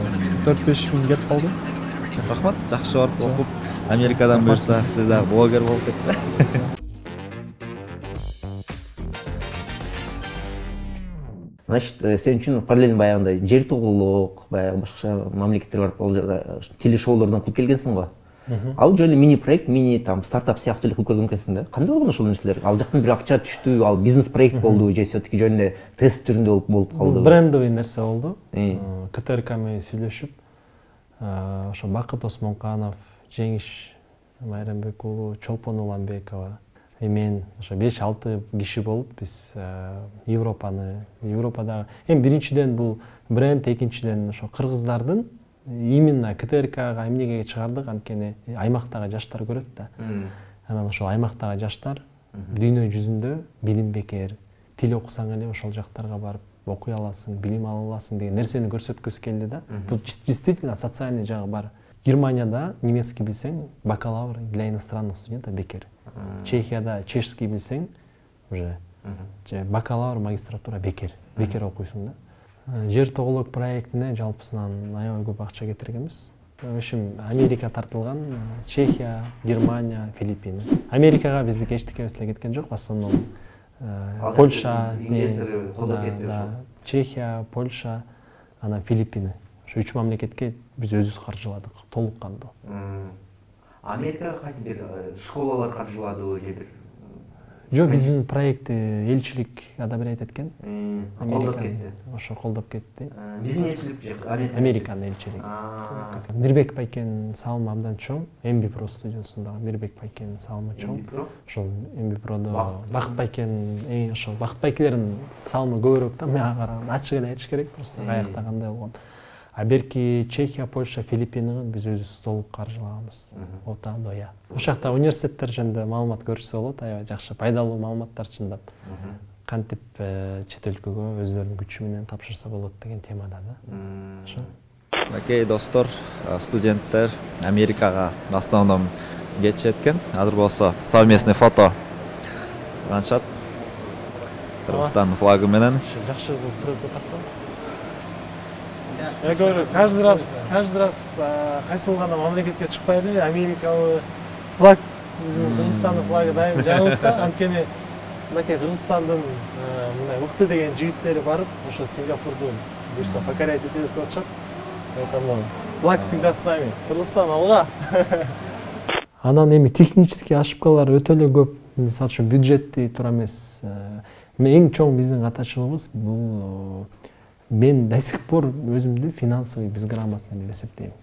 4-5 миң кетип калды. Рахмат, жакшы барып окуп, Америкадан буюрса, сиз да блогер болуп кетти. Значит, сен үчүн параллельно баягындай жер тогулук, баягы башка мамлекеттерге барып ал жерде телешоулордон кылып келгенсиң го. Ал жөн эле мини проект, мини там стартап сыяктуу эле кылып көргөн экенсиң да. Кандай болгон ошол нерселер? Ал жактан бир акча түштү, ал бизнес проект болду же все-таки жөн эле тест түрүндө болуп калды? Брендовый нерсе болду. КТРК менен сүйлөшүп, ошо Бакыт Осмонканов, Жеңиш Майрамбек уулу, Чолпон Уланбекова, мен ошо 5-6 киши болуп биз Европадагы эми биринчиден бул бренд, экинчиден ошо кыргыздардын именно КТРКга эмнеге чыгардык, анткени аймактагы жаштар көрөт да. Анан ошол аймактагы жаштар дүйнө жүзүндө билим бекер, тил окусаң эле ошол жактарга барып окуй аласың, билим ала аласың деген нерсени көрсөткүсү келди да. Бул действительно социальный жагы бар. Германияда немецкий билсең, бакалавр для иностранных студентов бекер. Чехияда чешский билсең, уже бакалавр, магистратура бекер окуйсуң да. Жер тогулук проектине жалпысынан аябай көп акча кетиргенбиз. В общем, Америка тартылган, Чехия, Германия, Филиппины. Америкага биздики эчтекебиз эле кеткен жок, в основном Польша, инвестору колдоп кетти ошо. Чехия, Польша, анан Филиппины. Ошо 3 мамлекетке биз өзүбүз каржыладык, толук кандуу. Америкага кайсы бир школалар каржыладыбы же бир? Жок, биздин проектти элчилик одобрять эткен. Колдоп кетти. Ошо колдоп кетти. Биздин элчилик же Американын элчилиги. Мирбек Байкенин салымы абдан чоң. MBPro студиосундагы Мирбек Байкенин салымы чоң. Ошол MBPro'до Бакыт Байкен, ошол Бакыт Байкелердин салымы көбүрөөк да. Мен караганда ачык эле айтыш керек, просто каякта кандай болгон. А берки Чехия, Польша, Филиппинин биз өзүбүз толук каржылаганбыз. Ота доя. Ошол жакта университеттер жөнүндө маалымат көрүшсө болот, аябай жакшы, пайдалуу маалыматтар чындап. Кантип чет өлкөгө өздөрүнүн күчү менен тапшырса болот деген темада да. Ошо. Окей, достор, студенттер Америкага в основном кетишет экен. Азыр болсо совместный фото алышат. Кыргызстандын флагы менен. Жакшы фото тартсам. Я говорю, каждый раз кайсыл гана мамлекетке чыкпайлы, Америкабы флаг, биздин Кыргызстандын флагы дайым жаныбыз да. Анткени мынакей Кыргызстандын мындай мыкты деген жигиттери барып, ошо Сингапурду буюрса покорять этебиз деп атышат. Поэтому флаг всегда с нами. Кыргызстан алга. Анан эми технический ошибкалар өтө эле көп. Мисалы үчүн бюджетти туура эмес. Эң чоң биздин катачылыгыбыз бул мен до сих пор өзүмдү финансовый безграмотный деп эсептейм.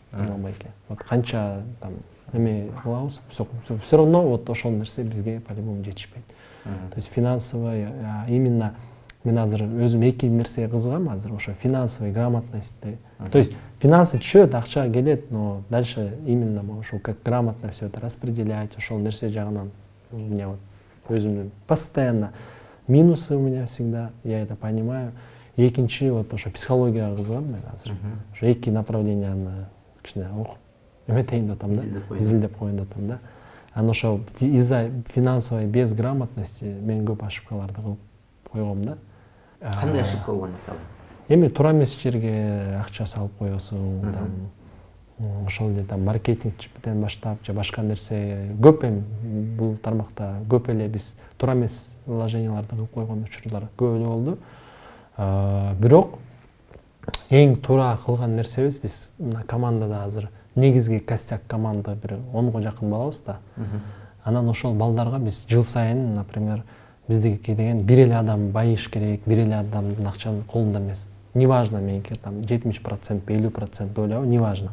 Вот канча там эме кылабыз, все равно вот ошол нерсе бизге по-любому жетишпейт. То есть финансовый именно мен азыр өзүм эки нерсеге кызыгам азыр, ошо финансовый грамотностьти. То есть финансы түшөт, акча келет, но дальше именно ошо как грамотно все это распределять, ошол нерсе жагынан у меня вот өзүмдүн постоянно минусы у меня всегда, я это понимаю. Экинчи вот ошо психологияга кызыгам мен азыр. Ошо эки направленияны кичине окуп эметейин деп атам да, изилдеп коеюн деп атам да. Анан ошо из-за финансовой безграмотности мен көп ошибкаларды кылып койгом да. Кандай ошибка болгон мисалы? Эми туура эмес жерге акча салып коесуң, там ошол эле там маркетингчиден баштап же башка нерсе көп эми бул тармакта көп эле биз туура эмес вложенияларды кылып койгон учурлар көп эле болду. Бирок эң туура кылган нерсебиз биз мына командада азыр негизги костяк команда бир 10го жакын балабыз да. Анан ошол балдарга биз жыл сайын, например, биздики деген бир эле адам байыш керек, бир эле адамдын акчанын колунда эмес. Неважно меники там 70%, 50% ойлобу, неважно.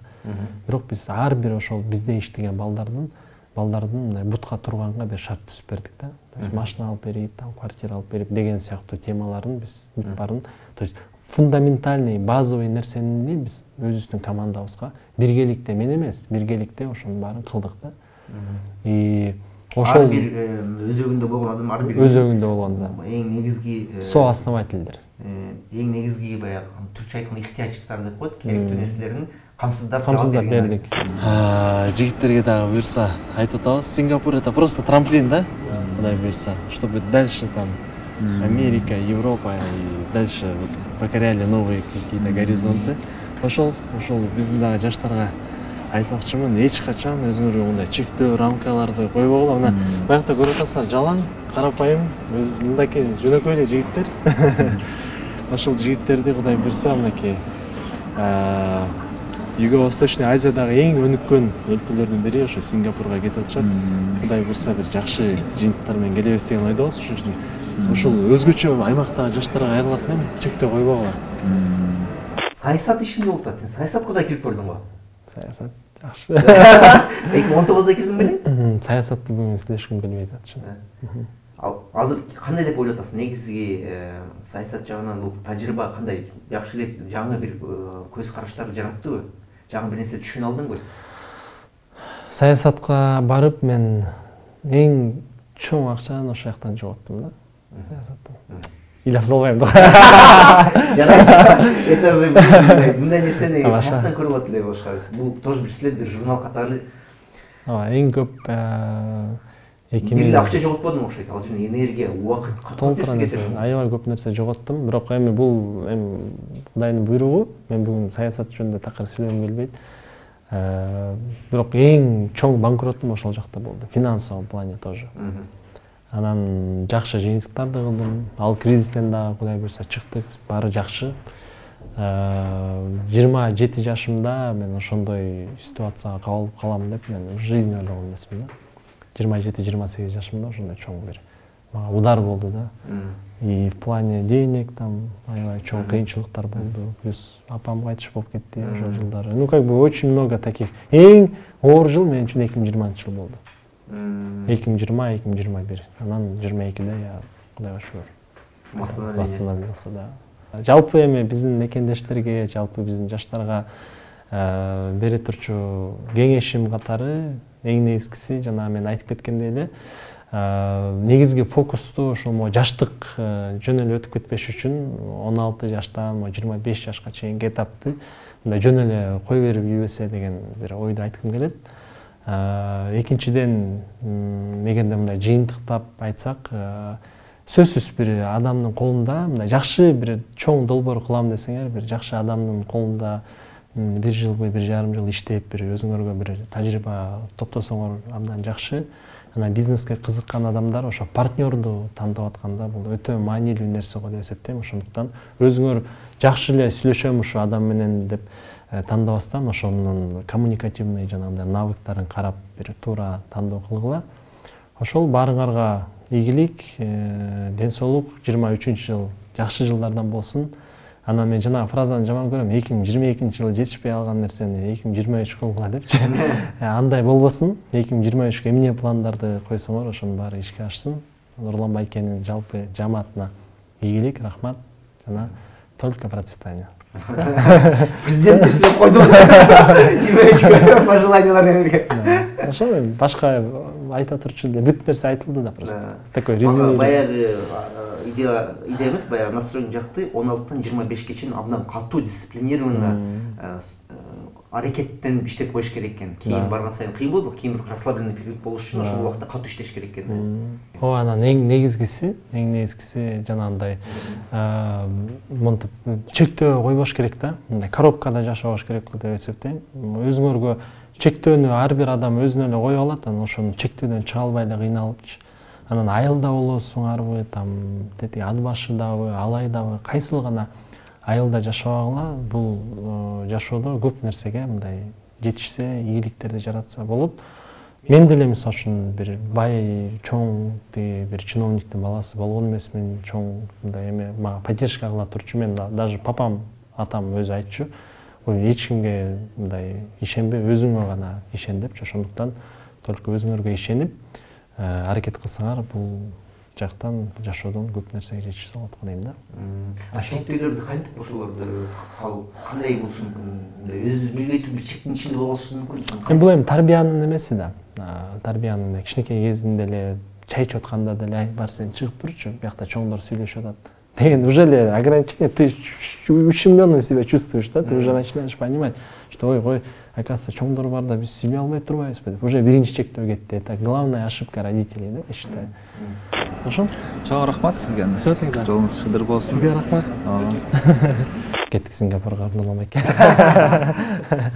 Бирок биз ар бир ошол бизде иштеген балдардын мындай бутка турганга бир шарт түзүп бердик да. То есть машина алып берип, там квартира алып берип деген сыяктуу темаларын биз бүт барын, то есть фундаментальный, базовый нерсени биз өзүбүздүн командабызга биргеликте мен эмес, биргеликте ошонун баарын кылдык да. И ошол ар бир өзөгүндө болгон адам ар бир өзөгүндө болгон да. Эң негизги соосновательдер. Эң негизги баягы түркчө айтканда ыктыяжчылар деп коет, керектүү нерселерин камсыздап бердик. Жигиттерге дагы буюрса айтып атабыз, Сингапур это просто трамплин да, Кудай буюрса, чтобы дальше там Америка, Европа и дальше вот покоряли новые какие-то горизонты. Ошол биздин дагы жаштарга айтмакчымын, эч качан өзүңөргө мындай чектөө рамкаларды койбогула. Мына баягыда көрүп атасыздар, жалаң, карапайым, мындайкы жөнөкөй эле жигиттер. ошол жигиттерди Кудай буйрса мынакей Юго-Восточный Азиядагы эң өнүккөн өлкөлөрдүн бири ошо Сингапурга кетип атышат. Кудай буйрса бир жакшы жыйынтыктар менен келебиз деген ойдобуз. Ошон үчүн ушул өзгөчө аймактагы жаштарга кайрылат эми чектөө койбогула. Саясат ишинде болуп атат. Сен саясатка да кирип көрдүң го? Саясат жакшы. 2019-да кирдиң белең? Саясатты бүгүн излешким келбейт атчы. Ал азыр кандай деп ойлоп атасың? Негизги саясат жагынан бул тажрыйба кандай? Жакшы эле жаңы бир көз караштар жараттыбы? Жаңы бир нерсе түшүнө алдыңбы? Саясатка барып мен эң чоң акчаны ошол жактан жоготтум да. Саясаттан. Илап салбайм да. Это же мындай нерсени каяктан көрүп алат эле башка. Бул тоже бир силер бир журнал катары. Эң көп Бир акча жоготподуң окшойт. Ал жерде энергия, убакыт толтура нерсе, аябай көп нерсе жоготтум. Бирок эми бул Кудайдын буйругу. Мен бүгүн саясат жөнүндө такыр сүйлөгүм келбейт. Бирок эң чоң банкротум ошол жакта болду. Финансовый плане тоже. Анан жакшы жыйынтыктарды кылдым. Ал кризистен дагы Кудай буйрса чыктык. Баары жакшы. 27 жашымда мен ошондой ситуацияга кабылып калам деп мен жизнь ойлогон эмесмин да. 27-28 жашымда ошондой чоң бир удар болду да. И в плане денег там аябай чоң кыйынчылыктар болду. Плюс апам кайтыш болуп кетти ошол жылдары. Ну как бы очень много таких. Эң оор жыл мен үчүн 2020 жыл болду. 2020-2021. Анан 22-де я Кудайга шүгүр восстановился, да. Жалпы эми биздин мекендештерге, жалпы биздин жаштарга бере турчу кеңешим катары эң негизгиси жана мен айтып кеткендей эле негизги фокусту ошол жаштык жөн эле өтүп кетпеш үчүн 16 жаштан 25 жашка чейинки этапты мындай жөн эле кой берип ийбесе деген бир ойду айткым келет. Экинчиден эгерде мындай жыйынтыктап айтсак, сөзсүз бир адамдын колунда мындай жакшы бир чоң долбоор кылам десеңер, бир жакшы адамдын колунда 1 жыл, 1,5 жыл иштеп, бир өзүңөргө бир тажрыйба топтосоңор абдан жакшы. Анан бизнеске кызыккан адамдар ошо партнерду тандап атканда бул өтө маанилүү нерсе го деп эсептейм. Ошондуктан өзүңөр жакшы эле сүйлөшөм ушул адам менен деп тандабастан ошонун коммуникативный жанагындай навыктарын карап бир туура тандоо кылгыла. Ошол баарыңарга ийгилик, ден соолук, 23-жыл жакшы жылдардан болсун. Анан мен жана фразаны жаман көрөм. 2022-жылы жетишпей алган нерсени 2023 кылгыла депчи. Андай болбосун. 2023-ге эмне пландарды койсоңор, ошонун баары ишке ашсын. Нурлан Байкенин жалпы жамаатына ийгилик, рахмат жана только процветание. Президент түшүнүп койдуңуз. 23-гө пожеланиялар берген. Ошол башка айта турчу эле бүт нерсе айтылды да просто. Такой резюме. Баягы идея эмес, баягы настроение жакты 16-тан 25-ке чейин абдан катуу дисциплинированно аракеттенип иштеп коюш керек экен. Кийин барган сайын кыйын болду, кийин бир расслабленный период болуш үчүн ошол убакта катуу иштеш керек экен. Анан эң негизгиси жанагындай монтип чектөө койбош керек да. Мындай коробкада жашабаш керек деп эсептейм. Өзүңөргө чектөөнү ар бир адам өзүнө эле коюп алат, анан ошону чектөөдөн чыга албай эле кыйналып, анан айылда болосуңарбы, там тети ат башыдабы, алайдабы, кайсыл гана айылда жашабагыла, бул жашоодо көп нерсеге мындай жетишсе, ийгиликтерди жаратса болот. Мен деле мисалы үчүн бир бай, чоң бир чиновниктин баласы болгон эмесмин, чоң мындай эме мага поддержка кыла турчу. Мен даже папам, атам өзү айтчу, эч кимге мындай ишенбе, өзүңө гана ишен депчи. Ошондуктан только өзүңөргө ишенип аракет кылсаңар, бул жактан жашоодон көп нерсеге жетише алат го дейм да. Чектөөлөрдү кантип ошолорду кандай болушу мүмкүн? Өзү билбей туруп бир чектин ичинде болушу мүмкүн. Бул эми тарбиянын эмеси да. Тарбиянын кичинекей кезинде эле чай ичип атканда деле бар сен чыгып турчу, биякта чоңдор сүйлөшүп атат деген уже эле ограничение, ты ущемлённым себя чувствуешь, да, ты уже начинаешь понимать, что ой, оказывается, чоңдор бар да биз сүйлөй албай турбайбызбы деп. Уже биринчи чектөө кетти. Это главная ошибка родителей, да, я считаю. Ошол. Чоң рахмат сизге. Жолуңуз шыдыр болсун. Сизге рахмат. Кеттик Сингапурга, Нурлан Байке.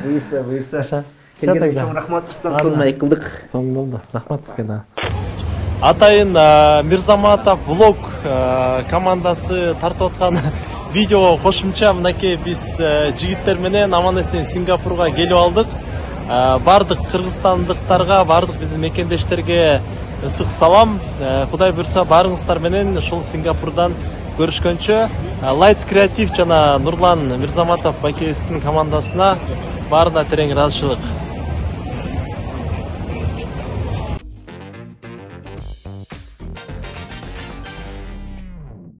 Буйрса. Келгениңиз чоң рахмат. Сонун айып кылдык. Соң болду. Рахмат сизге да. Атайын Мирзаматов влог командасы тартып аткан видеого кошумча мынакей биз жигиттер менен аман эсен Сингапурга келип алдык. Бардык кыргызстандыктарга, бардык биздин мекендештерге ысык салам. Кудай буйрса баарыңыздар менен ушул Сингапурдан көрүшкөнчө. Lights Creative жана Нурлан Мирзаматов байкебиздин командасына баарына терең ыраазычылык.